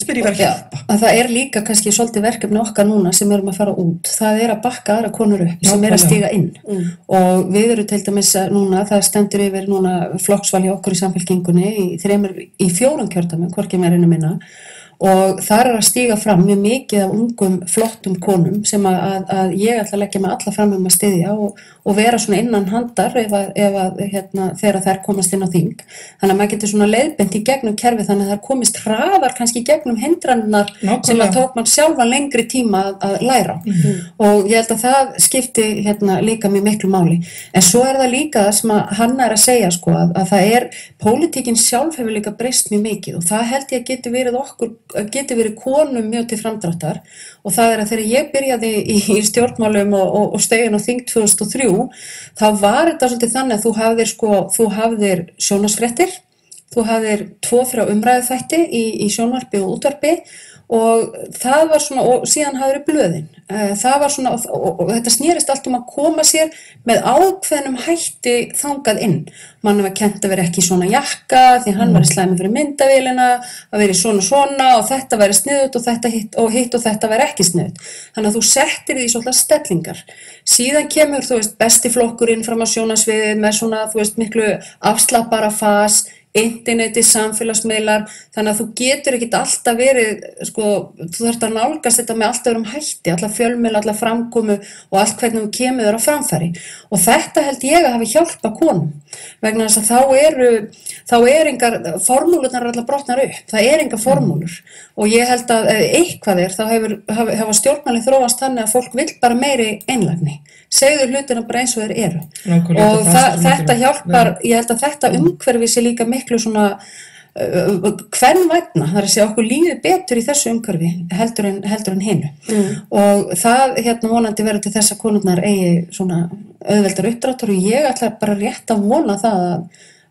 spyr ég verið að hjálpa. Að það líka kannski svolítið verkefni okkar núna sem erum að fara út. Það að bakka aðra konur upp sem að stíga inn. Og við erum til dæmis núna, það stendur yfir núna flokksval hjá okkur í Samfylkingunni í 4 kjördæmum, hvorki meira en minna. Og þar að stíga fram mjög mikið af ungum, flottum konum sem að ég ætla að leggja mig alla fram að styðja og vera svona innan handar þegar þær komast inn á þing. Þannig að maður getur svona leiðbent í gegnum kerfið þannig að það komist hraðar kannski í gegnum hindranirnar sem að tók mann sjálfan lengri tíma að læra. Og ég held að það skipti líka mjög miklu máli. En svo það líka það sem að Hanna að segja sko að það pólitíkin sjálf hefur líka breyst mjög mikið og það held ég geti verið konum mjög til framdráttar og það að þegar ég byrjaði í stjórnmálum og stegin á þing 2003 þá var þetta svolítið þannig að þú hafðir sjónvarpsfréttir, þú hafðir 2-3 umræðuþætti í sjónvarpi og útvarpi og það var svona, og síðan hafðir blöðin. Það var svona, og þetta snerist allt að koma sér með ákveðnum hætti þangað inn. Manni var kennt að vera ekki í svona jakka, því hann var í slæmi fyrir myndavélina, að vera í svona og þetta væri sniðut og þetta hitt og þetta væri ekki sniðut. Þannig að þú settir því svolítið stellingar. Síðan kemur, besti flokkurinn fram á sjónasviðið með svona, miklu afslappara fas, interneti, samfélagsmiðlar, þannig að þú getur ekkert alltaf verið, þú þarft að nálgast þetta með allt öðrum hætti, alla fjölmiðla, alla framkomu og allt hvernig þú kemur þér á framfæri. Og þetta held ég að hafi hjálpað konum, vegna þess að þá engar, formúlurnar allar brotnar upp, það engar formúlur. Og ég held að ef eitthvað þá hafa stjórnmálin þróast þannig að fólk vill bara meiri einlægni. Segðu hlutina bara eins og þeir eru. Og þetta hjálpar, ég held að þetta umhverfi sé líka miklu svona kvenvænna, það að segja okkur líður betur í þessu umhverfi heldur en hinu. Og það vonandi verður til þess að konurnar eigi svona auðveldar uppdráttur og ég ætla bara rétt að vona það að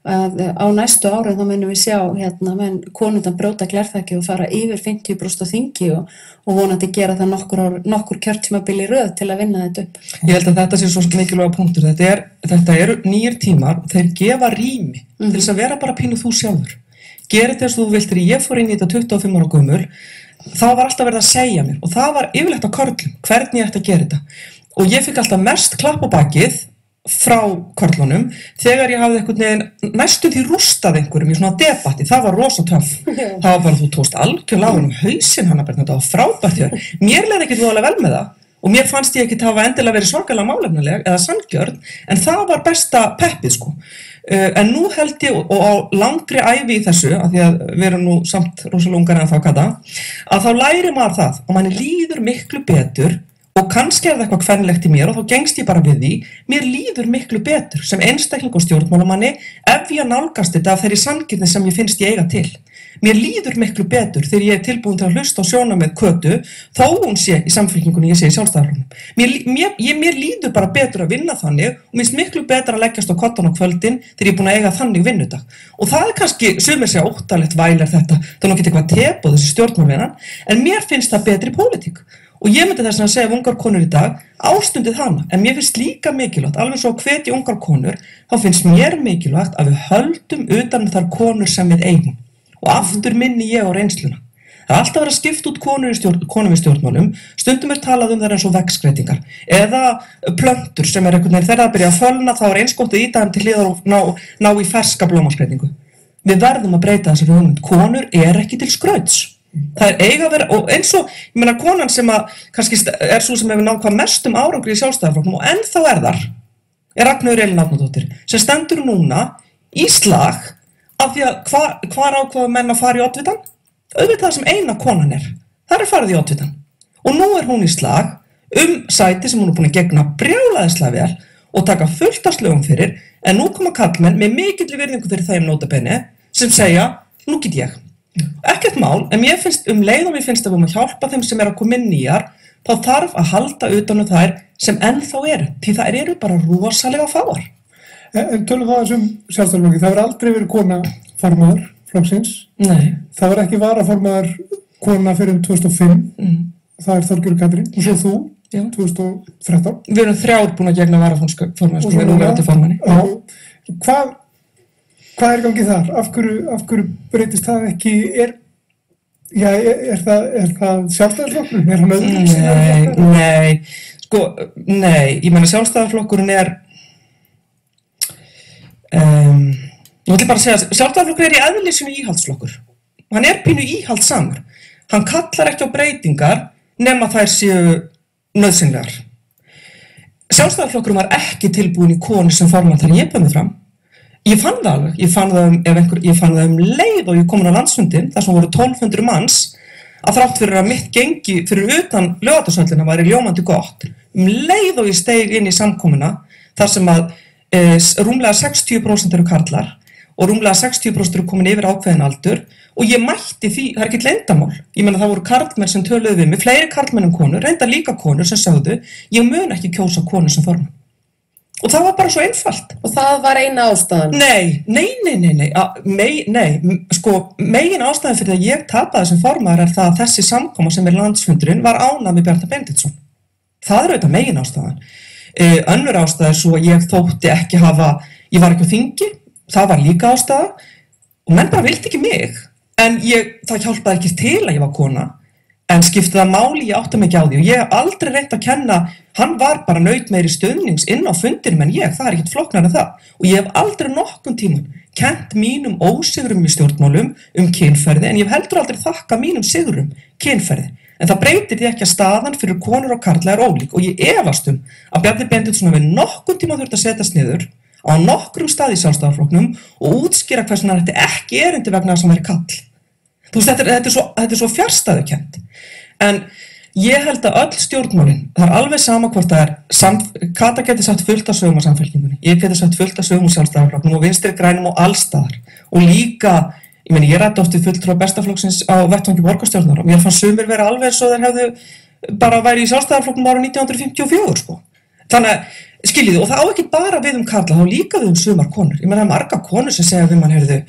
á næstu árin þá munum við sjá konurnar brjóta glerþakið og fara yfir 50% á þingi og vonandi gera það nokkur kjörtímabili röð til að vinna þetta upp. Ég held að þetta sé svo mikilvæga punktur. Þetta eru nýjir tímar og þeir gefa rými til þess að vera bara pínu þú sjálfur. Gerið þess að þú vilt þegar ég fór inn í þetta 25 ára gömul, þá var alltaf verið að segja mér og það var yfirleitt á körlum, hvernig ég ætti að gera þetta. Og ég fikk alltaf mest klapp á bakið frá körlunum þegar ég hafði einhvern veginn næstum því rústað einhverjum í svona debatti, það var rosa töff. Það var bara þú tókst algjörlega hausinn Hanna Birna, þetta var frábært hjá þér. Mér leið ekki voðalega vel með það og mér fannst ég ekki hafa endilega verið svakalega málefnaleg eða sanngjörn, en það var besta peppið sko. En nú held ég, og á langri ævi í þessu, af því að við erum nú samt rosalega ungar en þá Kata, að þá læri maður það og manni líður miklu betur og kannski það eitthvað kvenlegt í mér og þá gengst ég bara við því, mér líður miklu betur sem einstakling og stjórnmálamanni ef ég nálgast þetta af þeirri sanngirni sem ég finnst ég eiga til. Mér líður miklu betur þegar ég tilbúin til að hlusta á sjónarmið Kötu þó hún sé í Samfylkingunni, ég sé í Sjálfstæðisflokknum. Mér líður bara betur að vinna þannig og mér finnst miklu betur að leggjast á kottan á kvöldin þegar ég er búin að eiga þannig vinnudag. Og það kannski, sumir segja óttalegt vælir þetta, það er nú ekki eitthvað tepu þessi stjórnmálvinnan, en mér finnst það betri pólitík. Og ég myndi þess að segja af ungar konur í dag, ástundið hana, en mér finnst líka mikilvægt, alveg svo að hvetja ungar konur, þá finnst mér mikilvægt að við höldum utan þar konur sem við eigum. Og aftur minni ég á reynsluna. Það alltaf verið að skipta út konum í stjórnmálum, stundum talað þær eins og veggskreitingar, eða plöntur sem einhvern veginn þegar það byrja að fölna, þá eins gott að ýta þeim til hliðar og ná í ferska blómaskreitingu. Við verðum að breyta þessari hugmynd. Konur ekki til skrauts. Það eiga að vera, og eins og, ég meina konan sem að, kannski svo sem hefur náð hvað mestum árangri í Sjálfstæðisflokknum og ennþá þar, Ragnheiður Elín Árnadóttir, sem stendur núna í slag af því að hvar ákvaða menn að fara í oddvitann? Auðvitað það sem eina konan það farið í oddvitann. Og nú hún í slag sæti sem hún búin að gegna brjálæðislega vel og taka fullt af slögum fyrir, en nú koma karlmenn með mikilli virðingu fyrir þeim nótabenni sem segja, nú get ég. Ekkert mál, en mér finnst leið og mér finnst að við að hjálpa þeim sem að koma inn nýjar, þá þarf að halda utan þær sem ennþá því þær eru bara rosalega fáar. En tölum það þessum Sjálfstæðisflokki, það hefur aldrei verið kona formaður flokksins. Nei. Það var ekki varaformaður kona fyrir 2005, það Þorgerður Katrín, og svo þú, 2013. Við erum 3 búin að gegna varaformaður, sko, við erum verið til formanni. Hvað gangið þar? Af hverju breytist það ekki? Já, það Sjálfstæðisflokkurinn? Er hann Nei, ég meina Sjálfstæðisflokkurinn nú ætlum ég bara að segja að Sjálfstæðisflokkurinn í eðli sínu íhaldsflokkur. Hann pínu íhaldssamur. Hann kallar ekki á breytingar nema þær séu nauðsynlegar. Sjálfstæðisflokkurinn var ekki tilbúin í konu sem formann þegar ég bauð mig fram. Ég fann það alveg, ég fann það leið og ég komin á landsfundin þar sem voru 1200 manns að þrátt fyrir að mitt gengi fyrir utan Laugardalshöllina væri ljómandi gott. Leið og ég steig inn í samkomuna þar sem að rúmlega 60% eru karlar og rúmlega 60% eru komin yfir ákveðin aldur og ég mætti því, það ekki leyndarmál. Ég meina það voru karlmenn sem töluðu við mig, fleiri karlmenn konur, reyndar líka konur sem sögðu ég mun ekki kjósa konu sem formann. Og það var bara svo einfalt. Og það var eina ástæðan? Megin ástæðan fyrir að ég tapaði sem formaður það að þessi samkoma sem landsfundurinn var ánægð með Bjarna Benediktsson. Það auðvitað megin ástæðan. Önnur ástæða svo að ég þótti ekki ég var ekki á þingi, það var líka ástæða og menn bara vildi ekki mig. En það hjálpaði ekki til að ég var kona. En skipti það máli, ég átti mig ekki á því og ég hef aldrei reynt að kenna, hann var bara naut meiri stuðnings inn á fundinum en það ekkert flóknara en það og ég hef aldrei nokkurn tímann kennt mínum ósigrum í stjórnmálum kynferði en ég hef heldur aldrei þakka mínum sigrum kynferði en það breytir því ekki að staðan fyrir konur og karla ólík og ég efast að Bjarni Benediktsson hafi nokkurn tímann þurft að setjast niður á nokkrum stað í Sjálfstæðisflokknum og útskýra hvers vegna þetta ekki erindi vegna þess að hann væri karl. Þú veist, þetta er svo fjarstæðukennt. En ég held að öll stjórnmálin, það alveg sama hvort Kata geti sagt fullt af sögum á Samfylkingunni, ég geti sagt fullt af sögum á Sjálfstæðisflokknum og Vinstri grænum og allstaðar. Og líka, ég ræddi oft við fulltrúa Bestaflokksins á vettvangi borgarstjórnar og mér fannst sumir vera alveg eins og þeir hefðu bara væri í Sjálfstæðisflokknum árið 1954, sko. Þannig að, skiljiði, og það á ekki bara við karla, þá líka við sumar konur. Ég meina, það marga konur sem segja við mann, heyrðu,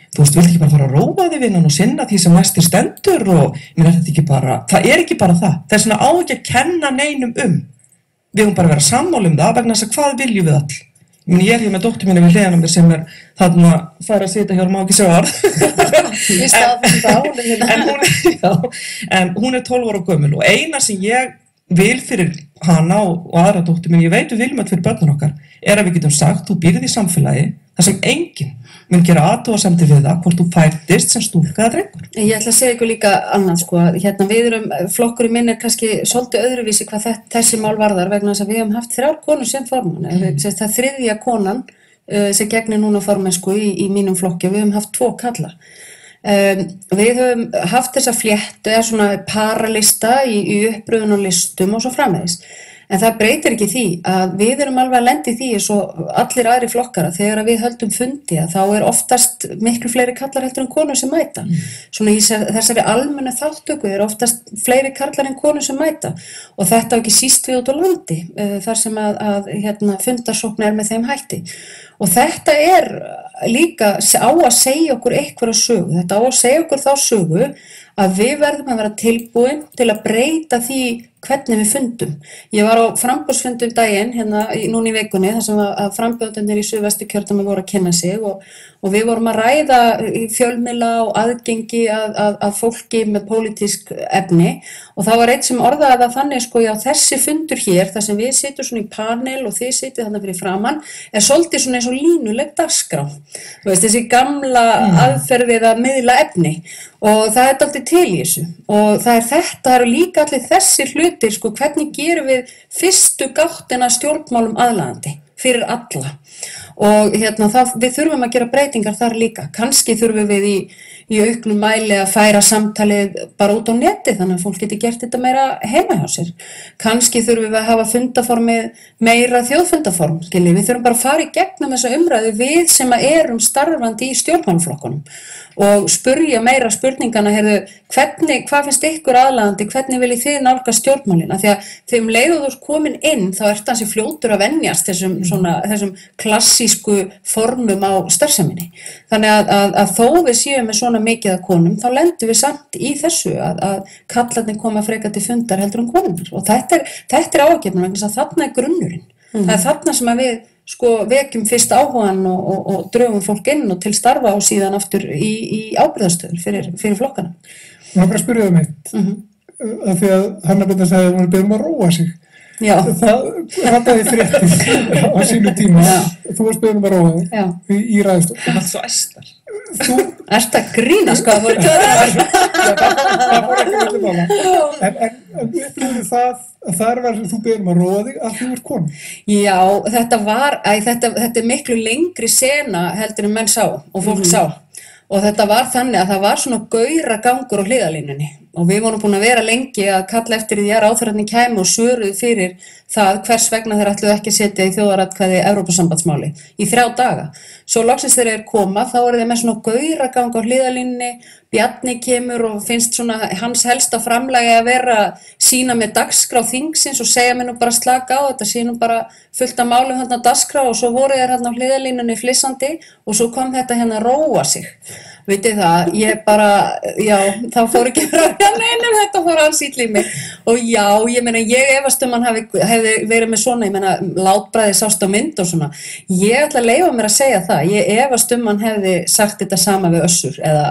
þú veist, viltu ekki bara fara að róa þig vinnan og sinna því sem næstir stendur og það er ekki bara það. Það er svona á ekki að kenna neinum Við höfum bara að vera sammála það vegna þess að hvað viljum við all. Ég er hér með dóttur mínu við hliðina á mér sem þarna fær að sitja hér og má ekki segja orð. Ég staðfesti það. En hún 12 ára gömul og eina sem ég vil fyrir hana og aðra dóttur mínu, ég veit við viljum fyrir börnin okkar, að við getum sagt, þú býrð í samfélagi þar sem enginn mun gera athugasemdir við það hvort þú fæddist sem stúlka eða drengur. Ég ætla að segja ykkur líka annað sko, við flokkurinn minn kannski svolítið öðruvísi hvað þessi mál varðar vegna þess að við höfum haft 3 konur sem formann, það er 3. konan sem gegnir núna formennsku í mínum flokki og við höfum haft 2 kalla. Við höfum haft þessa fléttu eða svona paralista í uppröðun og listum og svo framvegis. En það breytir ekki því að við erum alveg að lenda í því eins og allir aðri flokkara þegar við höldum fundi að þá er oftast miklu fleiri karlar heldur en konur sem mæta. Svona í þessari almennu þáttöku er oftast fleiri karlar en konur sem mæta og þetta á ekki síst við út á landi þar sem að fundarsókn með þeim hætti. Og þetta líka á að segja okkur einhverja sögu, þetta á að segja okkur þá sögu að við verðum að vera tilbúin til að breyta því hvernig við fundum. Ég var á framboðsfundum daginn, núna í vikunni, þar sem að frambjóðendur í Suðvesturkjördæmi voru að kynna sig og við vorum að ræða í fjölmiðla og aðgengi að fólki með pólitísk efni og það var einn sem orðaði það þannig sko, já þessi fundur hér, þar sem við sitjum svona í panel og þið sitjum þarna fyrir framann, svolítið svona eins og línuleg dagskrá. Þú veist, þessi gamla aðferð við að miðla efni og það er dálítið til í þessu og það eru líka allir þessi hlutir sko, hvernig gerum við fyrstu gáttina stjórnmálum aðlaðandi fyrir alla og við þurfum að gera breytingar þar líka, kannski þurfum við í auknum mæli að færa samtalið bara út á neti þannig að fólk geti gert þetta meira heima hjá sér, kannski þurfum við að hafa fundaformið meira þjóðfundaform, við þurfum bara að fara í gegnum þessa umræðu við sem erum starfandi í stjórnmálaflokkunum og spurja meira spurningana, hvað finnst ykkur aðlaðandi, hvernig viljið þið nálgast stjórnmálin? Af því að þegar leiðu þú komin inn, þá ert hansi fljótur að venjast þessum klassísku formum á starfseminni. Þannig að þó við séum með svona mikið af konum, þá lendum við samt í þessu að kallarnir koma frekar til fundar heldur konurnar. Og þetta er ágefnum, vegna þess að þarna grunnurinn. Það er þarna sem að við sko vekjum fyrst áhugan og drögum fólk inn og til starfa og síðan aftur í ábyrgðarstöður fyrir flokkana. Nú okkar spyrjaðu mitt, af því að Hanna Birna sagði að hún beðum að róa sig. Já. Það handaði fréttir á sínu tíma. Þú varst beðum að róa þig í ræðustól. Það var svo æstar. Þú ert að grína sko að fór það fór ekki með mála. En upplifðu þar var þú beðum að róa þig að þú ert kona. Já, þetta er miklu lengri sena heldur en menn sá og fólk sá. Og þetta var þannig að það var svona gauragangur á hliðarlínunni og við vorum búin að vera lengi að kalla eftir því að ráðherrarnir kæmu og svöruðu fyrir það hvers vegna þeir ætluðu ekki að setja í þjóðaratkvæði Evrópusambandsmáli í 3 daga. Svo loksins þeir koma, þá eru þeir með svona gauragang á hliðarlínunni, Bjarni kemur og finnst svona hans helsta framlagi að vera sína með dagskrá þingsins og segja mér nú bara slaka á, þetta sé nú bara fullt af málum hérna dagskrá og svo voru þeir hérna á hliðarlínunni flissandi og svo kom þetta hérna að róa sig. Vitið það, ég bara, já, þá fór ekki frá hérna þetta fór alls ítli í mig og já, ég meina, ég efast hann hefði verið með svona, ég meina, látbræði sást á mynd og svona, ég ætla að leyfa mér að segja það, ég efast hann hefði sagt þetta sama við Össur eða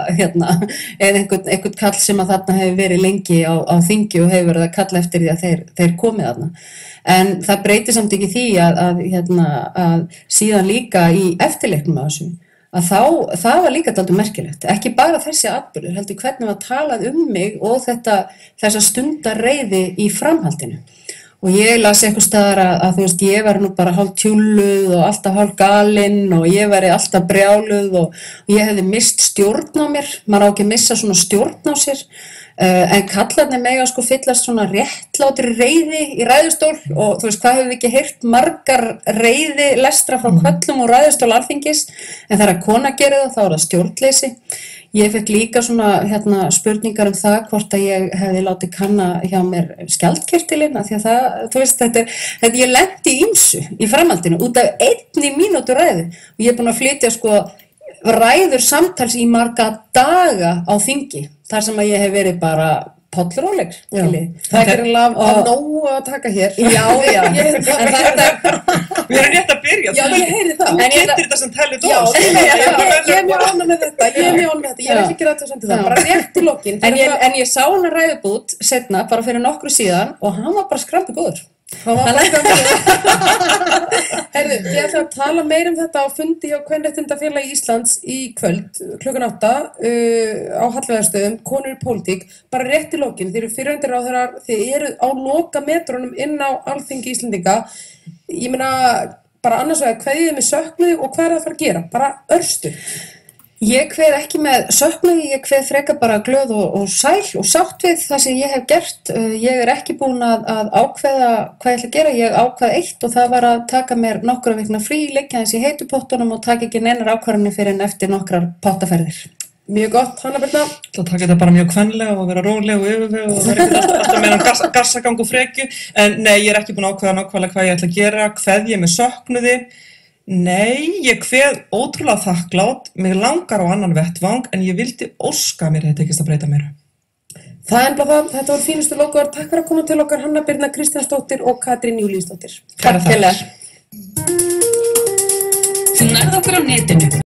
einhvern kall sem að þarna hefði verið lengi á þingi og hefur verið að kalla eftir því að þeir komið þarna. En það breytir samt ekki því að síðan líka í eftirleiknum á þessu, að það var líka dálítið merkilegt, ekki bara þessi atburður, heldur hvernig var talað mig og þessa stundarreiði í framhaldinu. Og ég las eitthvað staðar að þú veist, ég var nú bara hálf tjúlluð og alltaf hálf galinn og ég væri alltaf brjáluð og ég hefði mist stjórn á mér, maður á ekki að missa svona stjórn á sér, en kallarnir mega sko fyllast svona réttlátri reiði í ræðustól og þú veist, hvað hefur við ekki heyrt margar reiði lestra frá köllum og ræðustól Alþingis, en þegar kona gerir það, þá er það stjórnleysi. Ég fekk líka svona spurningar það hvort að ég hefði látið kanna hjá mér skjaldkirtilinn af því að það, þú veist, þetta ég lenti í ýmsu í framhaldinu út af 1 mínútu ræðu og ég er búin að flytja sko ræður samtals í marga daga á þingi þar sem að ég hef verið bara pollróleg. Það er alveg nógu að taka hér. Já. En þetta við erum rétt að byrja. Já, ég heyri það. Þú getur þetta sem tælið dós. Ég er mjög ánægð með þetta. Ég er ekki grætt að senda það. Bara rétt í lokin. En ég sá hana ræðubút setna, bara fyrir nokkru síðan og hann var bara skrampi góður. Hann var bara skrampi góður. Heyrðu, ég ætla að tala meir þetta á fundi hjá Kvenréttindafélagi Íslands í kvöld, klukkan 8 á Hallveigarstöðum, konur í pólitík, bara rétt í lokin. Þið eru fyrrverandi ráðherrar, þið eru á lokametrunum inn á Alþingi Íslendinga. Ég meina, bara annars vegar, kveðið með söknuði og hvað er það að fara að gera? Bara örstu. Ég kveð ekki með söknuði, ég kveð frekar bara glöð og sæl og sátt við það sem ég hef gert. Ég er ekki búin að ákveða hvað ég ætla að gera, ég ákvað eitt og það var að taka mér nokkra vikna frí, liggja eins í heitu pottunum og taka ekki neinar ákvarðanir fyrir en eftir nokkrar pottaferðir. Mjög gott, Hanna Birna. Það taka þetta bara mjög kvenlega og vera róleg og yfirveg og vera ekki alltaf meira gassagang og frekju. En nei, ég er ekki búin að ákveða nákvæmlega hvað ég ætla að gera, kveð ég með söknuði. Nei, ég kveð ótrúlega þakklátt, mig langar á annan vettvang en ég vildi óska mér þetta tekist að breyta mér. Það er bara það, þetta var fínustu lokaorð. Takk fyrir að koma til okkar, Hanna Birna Kristjánsdóttir og Katrín Júlíusdóttir. Takk fyrir. Þú nærð okkur á netinu